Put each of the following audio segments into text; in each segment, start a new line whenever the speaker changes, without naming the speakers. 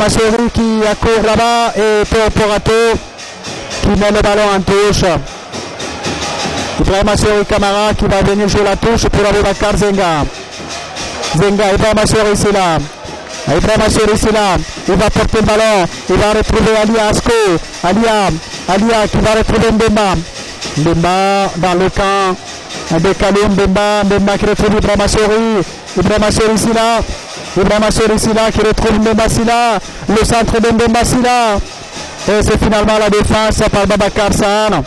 Massori qui accourt là-bas et Porato qui met le ballon en touche. Ibrahim Massori Camara qui va venir jouer la touche pour Aboubakar Zenga. Ibrahim Massori ici là. Ibrahim Massori ici là. Il va porter le ballon. Il va retrouver Alia Asko. Alia qui va retrouver Mbemba. Mbemba dans le camp de Kaloum. Mbemba qui retrouve Ibrahim Massori. Ibrahim Massori ici là. Ibrahim Massori ici là qui retrouve Mbemba Silla. Le centre de Mbemba Silla. Et c'est finalement la défense par Babacar Sahar.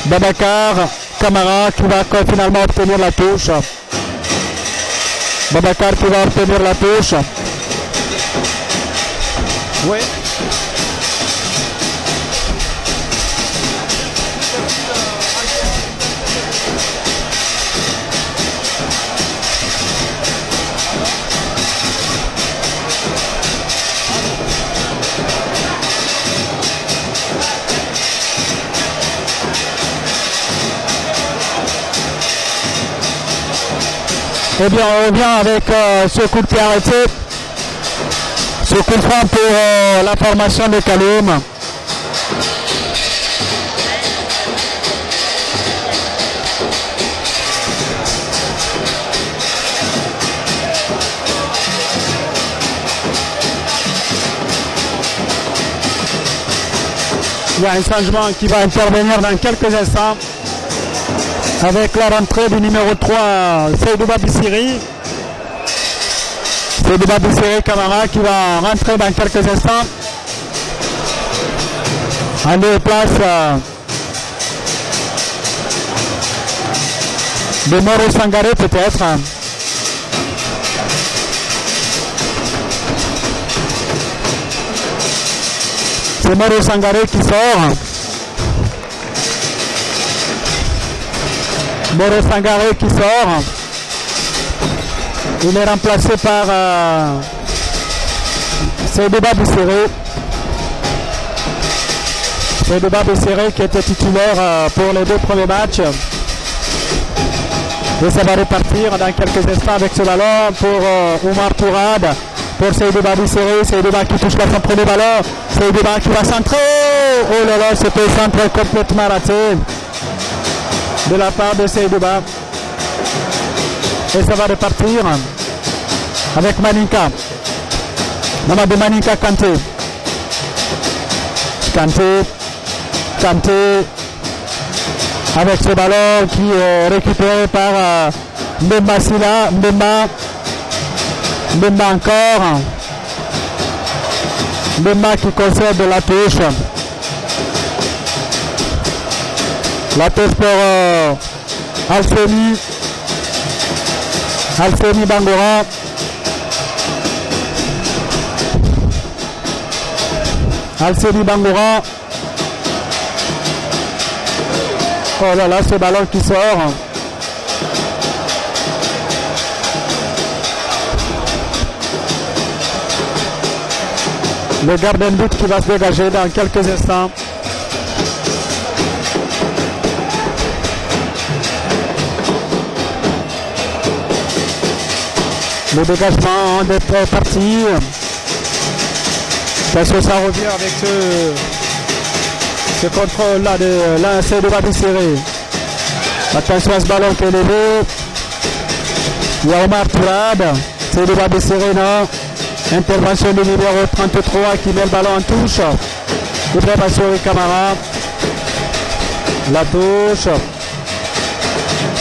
Babacar Camara qui va finalement obtenir la touche. Babacar qui va obtenir la touche. Oui. Eh bien, on revient avec ce coup de pied arrêté. Ce coup de franc pour la formation de Kaloum. Il y a un changement qui va intervenir dans quelques instants avec la rentrée du numéro 3, Seydouba Bissiri. Seydouba Bissiri Camara qui va rentrer dans quelques instants. En deux places de Moro Sangaré peut-être. C'est Moro Sangaré qui sort. Moro Sangaré qui sort. Il est remplacé par Seydouba Bissiri. Seydouba Bissiri qui était titulaire pour les deux premiers matchs. Et ça va repartir dans quelques instants avec ce ballon pour Oumar Tourad. Pour Seydouba Bissiri. Seydouba qui touche son premier ballon. Seydouba qui va centrer. Oh là là, c'était un centre complètement raté de la part de Seydouba. Et ça va repartir avec Maninka. Mamadou Maninka Kanté. Kanté avec ce ballon qui est récupéré par Mbemba Silla. Mbemba encore. Mbemba qui conserve de la touche. La touche pour Alfeni Bangora. Alfeni Bangora. Oh là là, ce ballon qui sort. Le gardien de but qui va se dégager dans quelques instants. Le dégagement est parti. Parce que ça revient avec ce contrôle-là de lancer de Babisséré. Attention à ce ballon qui est levé. Il y a Omar Tourad. C'est de Babisséré, non. Intervention du numéro 33 qui met le ballon en touche. Ibrahim Massori Camara. La touche.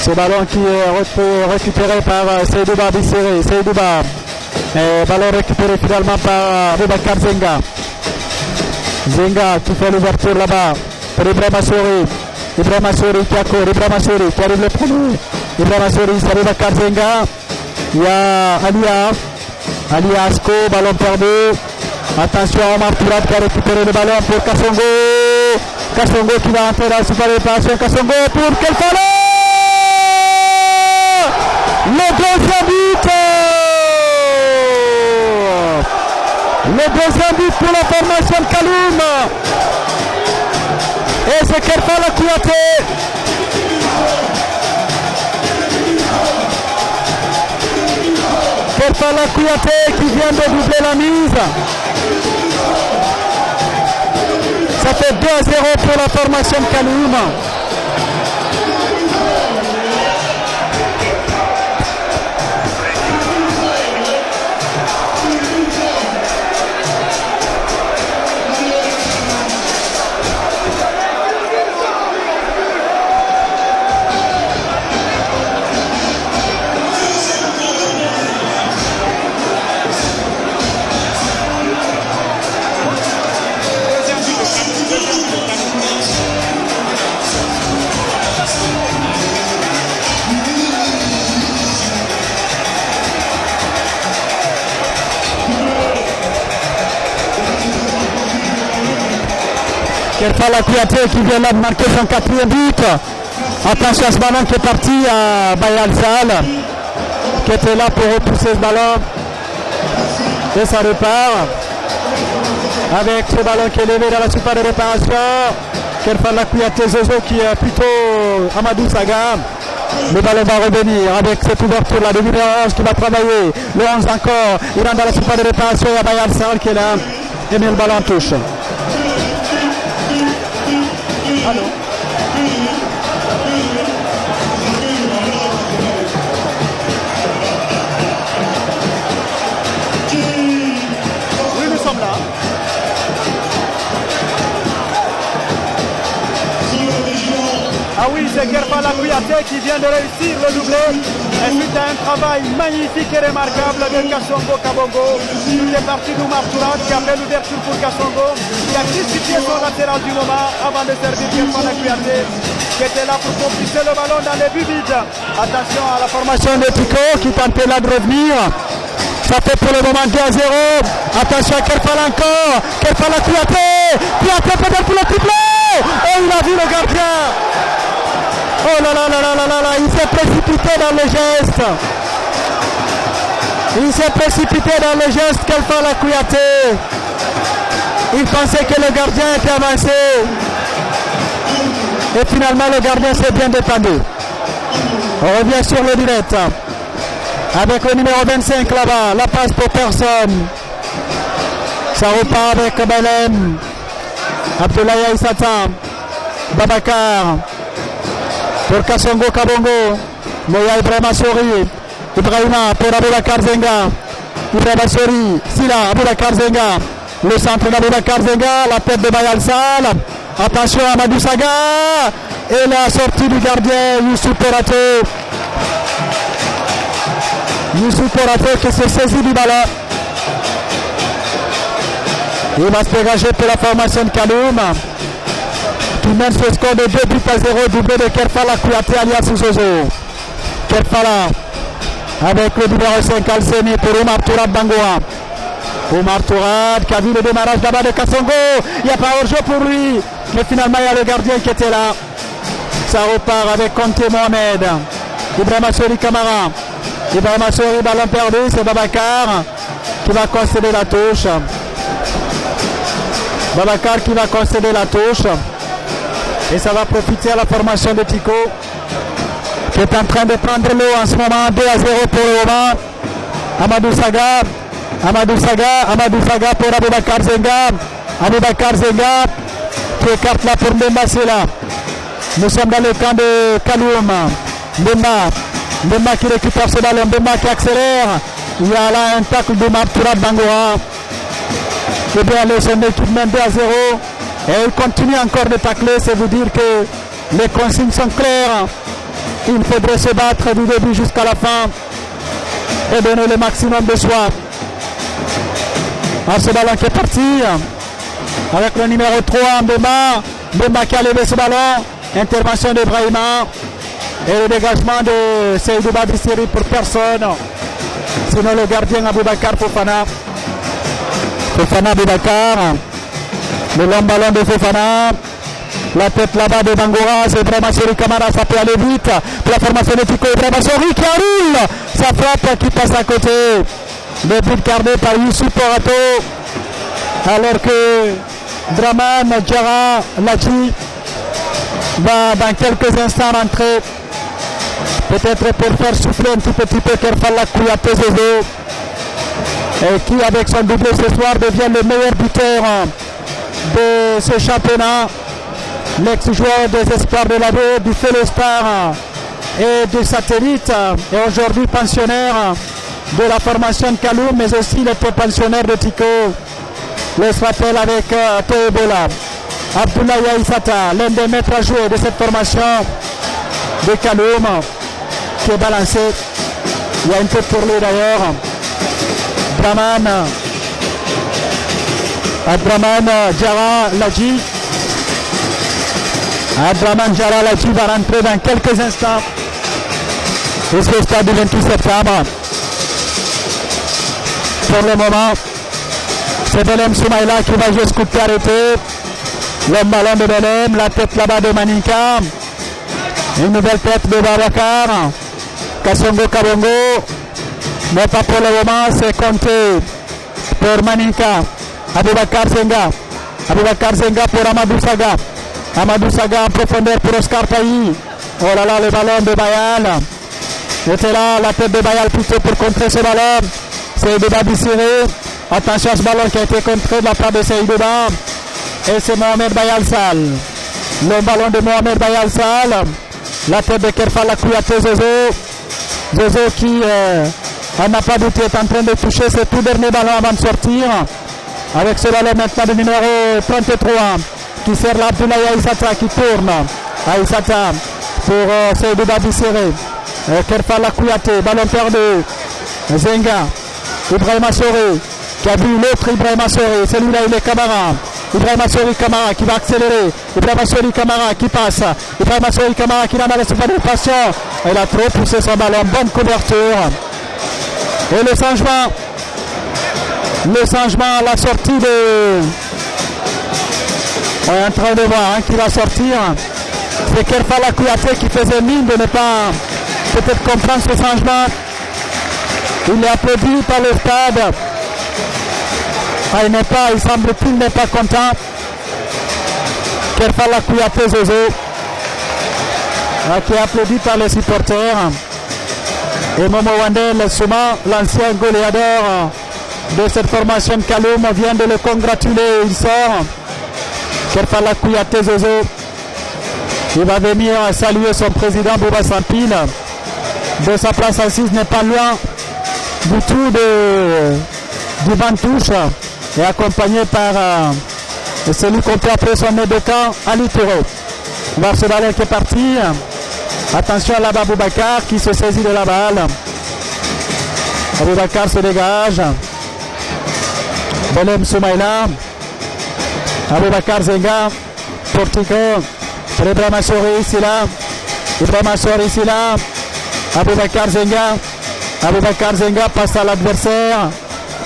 Ce ballon qui est récupéré par Seydouba Bissiri. Seydouba. Ballon récupéré finalement par Aboubakar Zenga. Zenga qui fait l'ouverture là-bas pour Ibrahim Massori. Ibrahim Massori qui accourt. Ibrahim Massori qui arrive le premier. Ibrahim Massori, c'est Aboubakar Zenga. Il y a Alia Asko, ballon perdu. Attention à Omar Tourad qui a récupéré le ballon pour Kassongo. Kassongo qui va entrer dans la super réparation. Kassongo pour Kelfalo. Le deuxième but. Le deuxième but pour la formation de Kaloum. Et c'est Kelfalo Kouyaté. Kelfalo Kouyaté qui vient de doubler la mise. Ça fait 2-0 pour la formation de Kaloum. Kerfala Kouyaté qui vient là de marquer son 4e but. Attention à ce ballon qui est parti à Bayal Sal, qui était là pour repousser ce ballon. Et ça repart avec ce ballon qui est levé dans la surface de réparation. Kerfala Kouyaté, Zozo qui est plutôt Amadou Saga. Le ballon va revenir avec cette ouverture là de numéro 11 qui va travailler. Le 11 encore, il rentre dans la surface de réparation. Il y a Bayal Sal qui est là et met le ballon en touche. Allô. Oui, nous sommes là. Ah oui, c'est Kerfala Kouyaté qui vient de réussir le doublé. Et suite à un travail magnifique et remarquable de Kassongo Kabongo. Tout est parti d'Oumar Tourad qui a fait l'ouverture pour Kassongo. Il a crucifié son latéral du moment avant de servir Kerfala Kouyaté qui était là pour compléter le ballon dans les buts vides. Attention à la formation de Tico qui tentait là de revenir. Ça fait pour le moment 2-0. Attention à Kerfala encore. Kerfala Kouyaté. Kouyaté peut-être pour le triplé. Oh, il a vu le gardien. Oh là là là là là là, il s'est précipité dans le geste. Il s'est précipité dans le geste Kerfala Kouyaté. Il pensait que le gardien était avancé. Et finalement le gardien s'est bien défendu. On revient sur le direct. Avec le numéro 25 là-bas, la passe pour personne. Ça repart avec Belem. Abdoulaye Aïssata. Babacar. Pour Kassongo Kabongo. Moya Ibrahima Sori. Ibrahima pour Aboubakar Zenga. Ibrahima Sori. Sila, Aboubakar Zenga. Le centre d'Aboubakar Zenga. La tête de Bayal Sal. Attention à Amadou Saga. Et la sortie du gardien Youssouf Porato. Youssouf Porato qui se saisit du ballon. Il va se dégager pour la formation de Kaloum. Qui mène ce score de 2-0, doublé de Kerfala Kouyaté alias Zozo. Kerfala avec le numéro 5 Alseni pour Oumar Tourad Bangoa. Oumar Tourad qui a vu le démarrage là-bas de Kassongo. Il n'y a pas hors-jeu pour lui. Mais finalement il y a le gardien qui était là. Ça repart avec Conté Mohamed. Ibrahima Sori Kamara. Ibrahima Sori, ballon perdu, c'est Babacar qui va concéder la touche. Babacar qui va concéder la touche. Et ça va profiter à la formation de Tico qui est en train de prendre l'eau en ce moment. 2-0 pour le moment. Amadou Saga pour Aboubakar Zenga. Aboubakar Zenga qui écarte là pour Mbemba Sela. Nous sommes dans le camp de Kaloum. Mbemba qui récupère ce ballon. Mbemba qui accélère. Il y a là un tacle de Tourad Bangoa. C'est bien, son équipe mène 2-0. Et il continue encore de tacler, c'est vous dire que les consignes sont claires. Il faudrait se battre du début jusqu'à la fin et donner le maximum de soi. Alors ce ballon qui est parti avec le numéro 3, Mbemba qui a levé ce ballon. Intervention de Brahima et le dégagement de Seydou Badissiri pour personne. Sinon le gardien Aboubakar Fofana. Fofana Aboubakar. Le long ballon de Fofana. La tête là-bas de Bangoura. C'est Ibrahima Sori Kamara. Ça peut aller vite. Pour la formation de Tico. Ibrahima Sori qui enroule. Sa frappe qui passe à côté. Le but gardé par Youssouf Porato. Alors que Draman Djara Lachi va dans quelques instants rentrer. Peut-être pour faire souffler un tout petit peu Kerfala Kouyaté Zozo. Et qui avec son doublé ce soir devient le meilleur buteur de ce championnat, l'ex-joueur des espoirs de l'AB, du Félestar et du Satellite, et aujourd'hui pensionnaire de la formation de Kaloum, mais aussi il était pensionnaire de Tico. Le rappel avec Toebola. Abdoulaye Aïssata, l'un des maîtres à jouer de cette formation de Kaloum, qui est balancé. Il y a une tête pour lui d'ailleurs. Abdraman Diarra Ladji. Abdraman Diarra Ladji va rentrer dans quelques instants jusqu'au stade du 28 septembre. Pour le moment, c'est Belem Soumaïla qui va jouer ce coup de pied arrêté. Le ballon de Belem, la tête là-bas de Maninka. Une nouvelle tête de Babacar. Kassongo Kabongo. Mais pas pour le moment, c'est compté pour Maninka. Aboubakar Zenga. Aboubakar Zenga pour Amadou Saga. Amadou Saga en profondeur pour Oscar Taï. Oh là là, le ballon de Bayal. C'était là, la tête de Bayal plutôt pour contrer ce ballon. Seydouba Bissiré. Attention à ce ballon qui a été contré de la part de Seydouba. Et c'est Mohamed Bayal-Sal. Le ballon de Mohamed Bayal-Sal. La tête de Kerfala Kouyaté Zozo. Zozo qui, on n'a pas douté, est en train de toucher ce tout dernier ballon avant de sortir. Avec ce ballon maintenant de numéro 33 qui sert l'Abdoulaye Aïssata qui tourne. Aïssata pour Seydouba Bissiré. Kerfala Kouyaté, ballon perdu. Zenga. Ibrahima Sori qui a vu l'autre Ibrahima Sori. Celui-là il est Camara. Ibrahima Sori Camara qui va accélérer. Ibrahima Sori Camara qui passe. Ibrahima Sori Camara qui n'a pas laissé pas de passion. Il a trop poussé son ballon. Bonne couverture. Et le changement, à la sortie de... On est en train de voir qui va sortir. C'est Kerfala Kouyaté qui faisait mine de ne pas peut-être comprendre ce changement. Il est applaudi par le stade. Il semble qu'il n'est pas content. Kerfala Kouyaté Zozo, qui est applaudi par les supporters. Et Momo Wandel Souma, l'ancien goléador de cette formation de Kaloum, vient de le congratuler. Il sort. Kerfala Kouyaté Zozo. Il va venir saluer son président Bouba Sampil. De sa place assise n'est pas loin du tout du banc de touche. Et accompagné par celui qu'on peut appeler son aide de camp, Ali Touré. Voir ce ballon qui est parti. Attention là-bas Aboubacar qui se saisit de la balle. Aboubacar se dégage. Belem Soumaïla. Aboubacar Zenga. Portico. Ibrahima Sori ici là. Ibrahima Sori ici là. Aboubacar Zenga. Aboubacar Zenga passe à l'adversaire.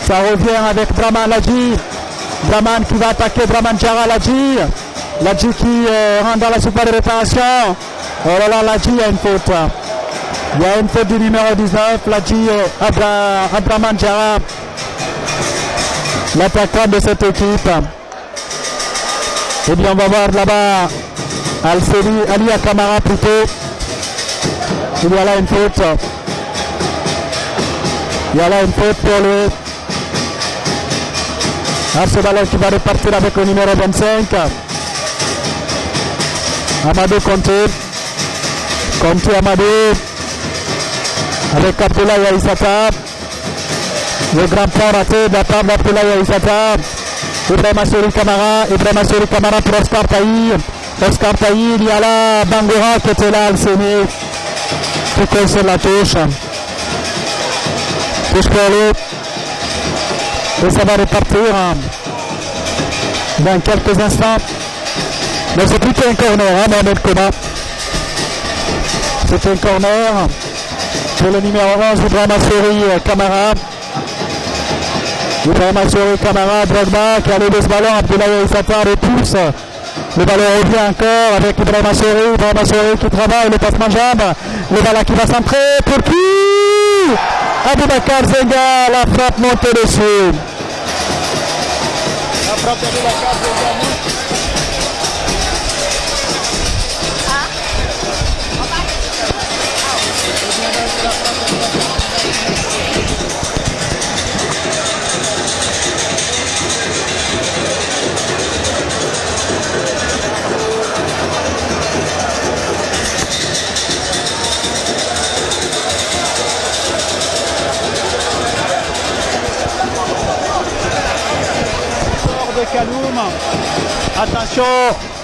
Ça revient avec Braman Ladji. Braman qui va attaquer Braman Diarra Ladji. Ladji qui rentre dans la surface de réparation. Oh là là, Ladji, il y a une faute. Il y a une faute du numéro 19. Ladji Braman Diarra. L'attaquant de cette équipe. Et bien on va voir là-bas Ali Akamara plutôt. Il y a là une faute. Il y a là une faute pour lui. Ce ballon qui va repartir avec le numéro 25. Amadou Conté. Conté Amadou. Avec Abdoulaye Aïssata. Le grand plan raté de la part d'Abdoulaye Aïssata. Ibrahima Sori Camara. Ibrahima Sori Camara pour Oscar Taï. Oscar Taï, il y a là Bangoura qui était là, Alcéné. Tout colle sur la touche. Touche pour lui. Et ça va repartir dans quelques instants. Mais c'est plutôt un corner, Mohamed Koma. C'est un corner pour le numéro 11, Ibrahima Sori Camara. Ibrahima Sori Camara, Drogba qui a levé ce ballon. Abdoulaye Aïssata repousse. Le ballon revient encore avec Ibrahima Sori qui travaille, le passement de jambe. Le ballon qui va centrer pour qui? Aboubacar Zenga, la frappe montée dessus. La frappe d'Aboubacar Zenga. de Kaloum. Attention,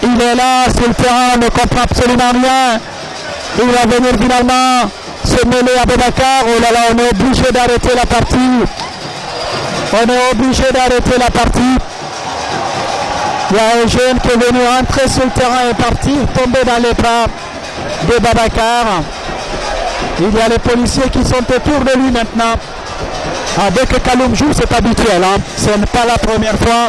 il est là sur le terrain, ne comprend absolument rien. Il va venir finalement se mêler à Boubacar. Oh là là, on est obligé d'arrêter la partie. On est obligé d'arrêter la partie. Il y a un jeune qui est venu entrer sur le terrain et partir, tomber dans les bras de Boubacar. Il y a les policiers qui sont autour de lui maintenant. Dès que Kaloum joue, c'est habituel. Hein. Ce n'est pas la première fois.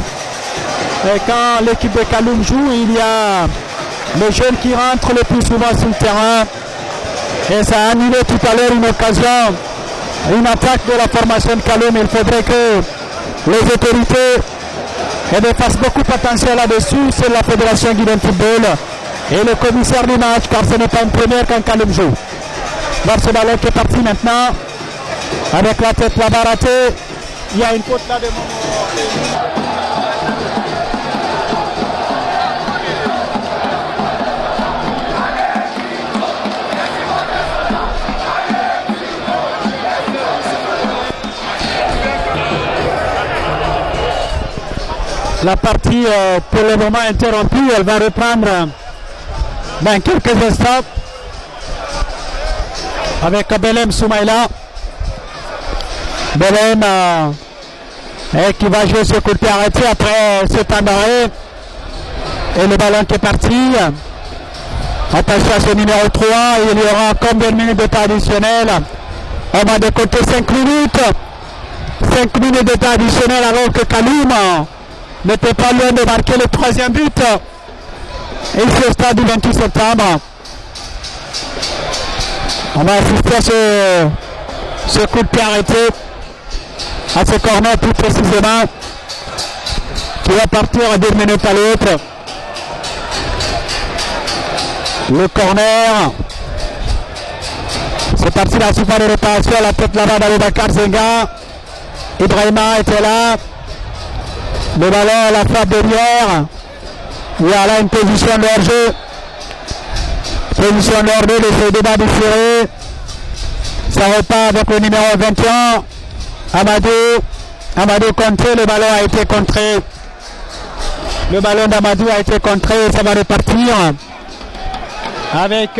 Et quand l'équipe de Kaloum joue, il y a les jeunes qui rentrent le plus souvent sur le terrain. Et ça a annulé tout à l'heure une occasion, une attaque de la formation de Kaloum. Il faudrait que les autorités fassent beaucoup attention là-dessus. C'est la Fédération Guinéenne de Football et le commissaire du match, car ce n'est pas une première quand Kaloum joue. Voir ce ballon qui est parti maintenant. Avec la tête là-bas ratée, il y a une faute là de La partie pour le moment interrompue, elle va reprendre dans quelques instants avec Belem Soumaïla. Belem qui va jouer ce coup de pied arrêté après ce temps d'arrêt. Et le ballon qui est parti. Attention à ce numéro 3. Il y aura combien de minutes de temps additionnel? On va décompter 5 minutes. 5 minutes de temps additionnel alors que Kaloum n'était pas loin de marquer le troisième but. Ici au stade du 28 septembre. On va assister à ce coup de pied arrêté. À ce corner plus précisément, qui va partir à 2 minutes à l'autre. Le corner. C'est parti la surface de réparation, la tête là-bas d'Aboubacar Zenga. Ibrahima était là. Le ballon, la frappe derrière. Il y a là une position de hors-jeu. Position de hors-jeu de ce débat différé. Ça repart avec le numéro 21. Amadou contré, le ballon a été contré. Le ballon d'Amadou a été contré, ça va repartir. Avec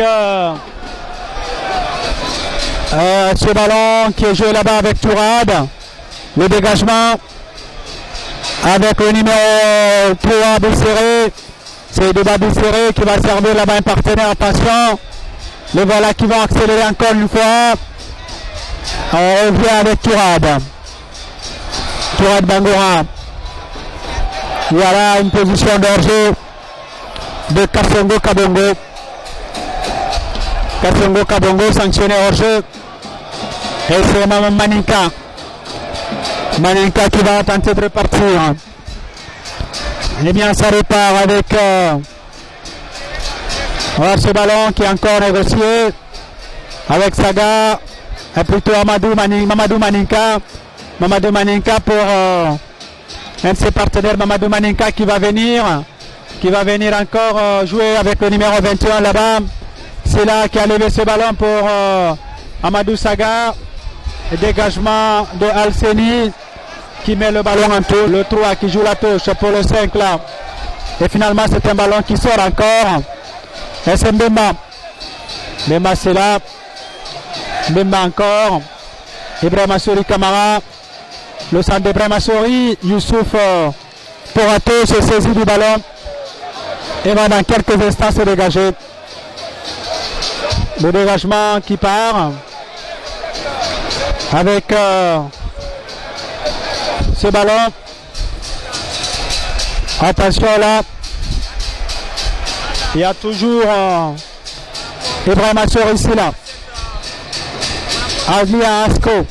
ce ballon qui est joué là-bas avec Tourade. Le dégagement avec le numéro 3 Besséré. C'est Débat Besséré qui va servir là-bas un partenaire. Attention. Le voilà qui va accélérer encore une fois. On revient avec Tourade. Tourade Bangoura. Il y a là une position d'hors-jeu de Kassongo Kabongo. Kassongo Kabongo sanctionné hors-jeu. Et c'est Maninka. Maninka qui va tenter de repartir. Eh bien ça repart avec ce ballon qui est encore négocié avec Saga. Et plutôt Mamadou Maninka. Mamadou Maninka pour un de ses partenaires, Mamadou Maninka qui va venir encore jouer avec le numéro 21 là-bas. C'est là qui a levé ce ballon pour Amadou Saga. Et dégagement de Alseni qui met le ballon en touche. Le 3 qui joue la touche pour le 5 là. Et finalement c'est un ballon qui sort encore. Et c'est Mbemba. Mbemba c'est là. Mbemba encore. Ibrahima Souri Kamara. Le centre d'Ibrahima Souri. Youssouf Porato se saisit du ballon. Et va dans quelques instants se dégager. Le dégagement qui part. Avec ce ballon. Attention là. Il y a toujours Ibrahima Souri ici là. Alia Asko.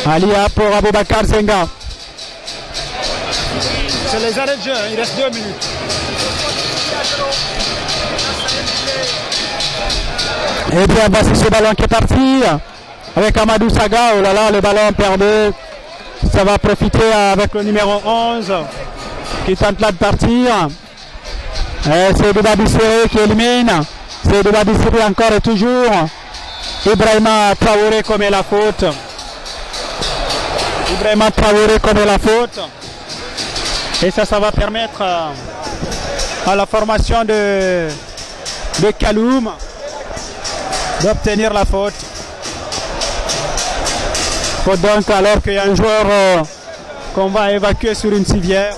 Alia pour Aboubacar Zenga.
C'est les arrêts de jeu, il reste 2 minutes.
Et bien voici ce ballon qui est parti. Avec Amadou Saga. Oh là là, le ballon perdu. Ça va profiter avec le numéro 11 qui tente là de partir. C'est Débat Bisséré qui élimine. C'est Débat Bisséré encore et toujours. Ibrahima Traoré commet la faute. Ibrahima Traoré commet la faute. Et ça va permettre à la formation de Kaloum d'obtenir la faute. Faute donc alors qu'il y a un joueur qu'on va évacuer sur une civière.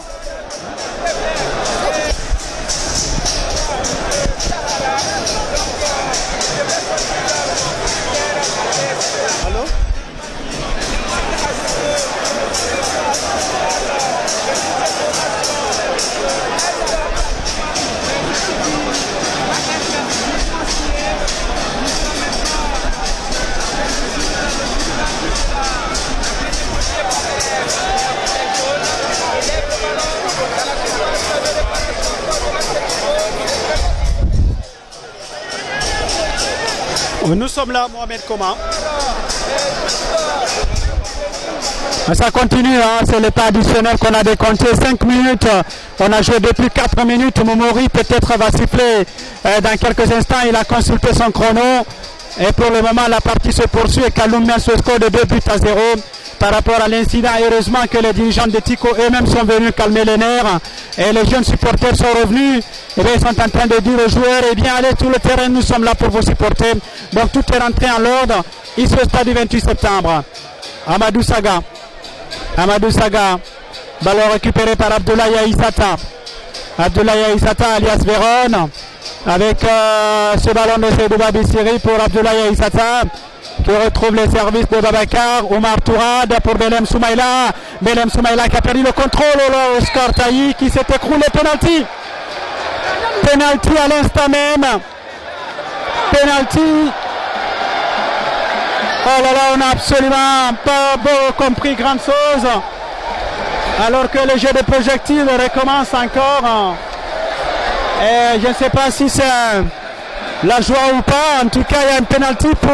Nous sommes là, Mohamed Koma. Ça continue, hein, c'est l'état additionnel qu'on a décompté. 5 minutes, on a joué depuis 4 minutes. Momori peut-être va siffler dans quelques instants. Il a consulté son chrono. Et pour le moment, la partie se poursuit et Kaloum mène ce score de 2-0 par rapport à l'incident. Heureusement que les dirigeants de Tico eux-mêmes sont venus calmer les nerfs et les jeunes supporters sont revenus. Et bien, ils sont en train de dire aux joueurs, eh bien, allez sur le terrain, nous sommes là pour vous supporter. Donc tout est rentré en l'ordre ici au stade du 28 septembre. Amadou Saga, ballon récupéré par Abdoulaye Aïssata. Abdoulaye Aïssata alias Véron. Avec ce ballon de Seydouba Bissiri pour Abdoulaye Aïssata qui retrouve les services de Babacar. Omar Tourade pour Belem Soumaïla. Belem Soumaïla qui a perdu le contrôle. Oscar Taï qui s'est écroulé. Penalty. Penalty à l'instant même. Penalty. Oh là là, on n'a absolument pas compris grand chose. Alors que le jeu de projectiles recommence encore. Et je ne sais pas si c'est la joie ou pas. En tout cas, il y a un penalty pour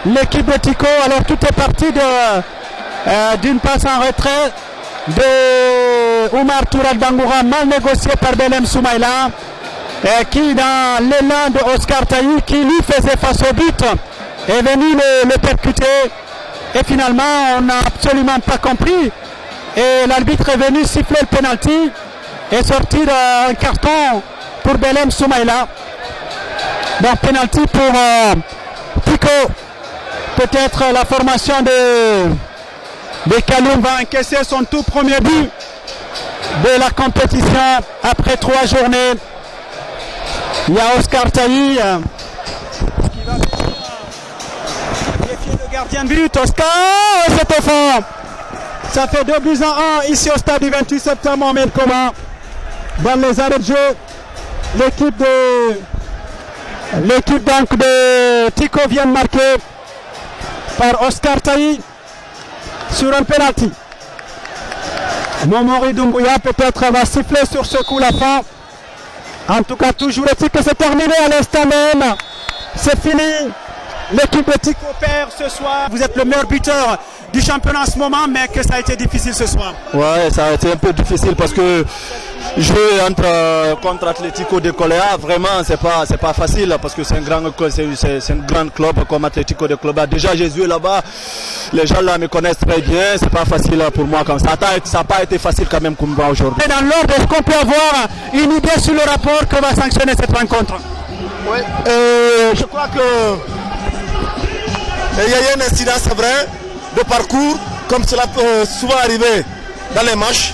l'équipe de Tico. Alors tout est parti d'une passe en retrait de Omar Tourad Bangoura, mal négocié par Belem Soumaïla, qui dans l'élan de Oscar Taï, qui lui faisait face au but, est venu le percuter. Et finalement, on n'a absolument pas compris. Et l'arbitre est venu siffler le penalty et sortir un carton pour Belem Soumaïla. Donc penalty pour Tico. Peut-être la formation de Kaloum va encaisser son tout premier but de la compétition après 3 journées. Il y a Oscar Taï qui va défier le gardien de but. Oscar, c'était fort. Ça fait 2-1 ici au stade du 28 septembre, Mohamed Koma. Dans les arrêts de jeu, l'équipe donc de Tico vient de marquer par Oscar Taï sur un penalty. Momori Doumbouya peut-être va siffler sur ce coup la fin. En tout cas, toujours est-il que c'est terminé à l'instant même. C'est fini. L'équipe de Tico perd ce soir. Vous êtes le meilleur buteur du championnat en ce moment, mais que ça a été difficile ce soir. Ouais, ça a été un peu difficile parce que jouer contre Atlético de Coléa, vraiment c'est pas facile parce que c'est un grand club comme Atlético de Coléa. Déjà j'ai joué là-bas, les gens là me connaissent très bien, c'est pas facile pour moi comme ça. Ça n'a pas été facile quand même comme moi aujourd'hui. Dans l'ordre, est-ce qu'on peut avoir une idée sur le rapport que va sanctionner cette rencontre?
Oui, je crois que il y a eu un incident, c'est vrai, de parcours, comme cela peut souvent arriver dans les matchs.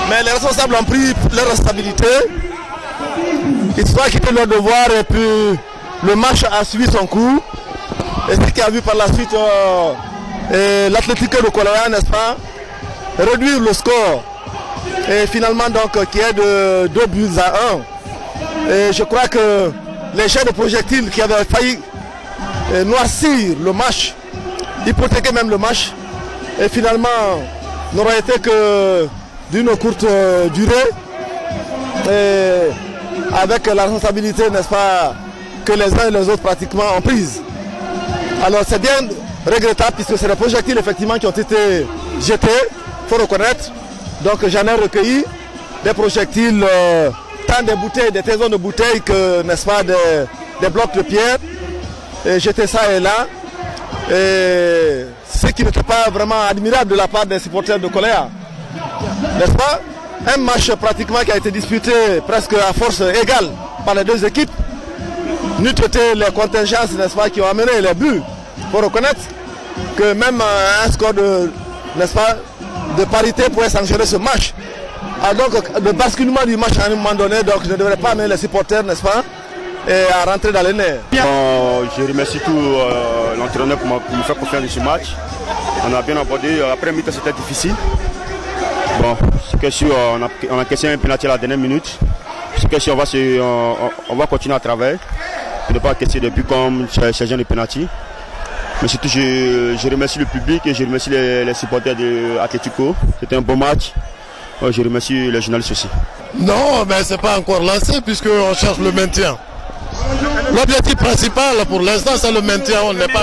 Mais les responsables ont pris leur responsabilité. Ils sont quittés leur devoir et puis le match a suivi son cours. Et ce qui a vu par la suite l'Atlético de Coléa, n'est-ce pas, réduire le score. Et finalement donc qui est de 2-1. Et je crois que les jets de projectiles qui avaient failli noircir le match, hypothéquer même le match, et finalement n'aurait été que d'une courte durée, et avec la responsabilité, n'est-ce pas, que les uns et les autres pratiquement ont prise. Alors c'est bien regrettable puisque c'est des projectiles effectivement qui ont été jetés, il faut reconnaître. Donc j'en ai recueilli des projectiles, tant des bouteilles, des taisons de bouteilles que, n'est-ce pas, des blocs de pierre, et jeter ça et là. Et ce qui n'était pas vraiment admirable de la part des supporters de Coléa, n'est-ce pas? un match pratiquement qui a été disputé presque à force égale par les deux équipes. N'eût été les contingences, n'est-ce pas, qui ont amené les buts. Il faut reconnaître que même un score de, n'est-ce pas, de parité pourrait sanctionner ce match. Alors donc le basculement du match à un moment donné, donc je ne devrais pas amener les supporters, n'est-ce pas, et à rentrer dans les nerfs.
Je remercie tout l'entraîneur pour me faire confiance dans ce match. On a bien abordé. Après mi-temps, c'était difficile. Bon, c'est que si on a cassé un penalty à la dernière minute. C'est que si on va continuer à travailler pour ne pas casser des buts comme ces gens de penalty. Mais surtout, je remercie le public et je remercie les supporters de Atlético. C'était un bon match. Je remercie les journalistes aussi.
Non, mais ce n'est pas encore lancé puisqu'on cherche le maintien. L'objectif principal pour l'instant, c'est le maintien. On n'est pas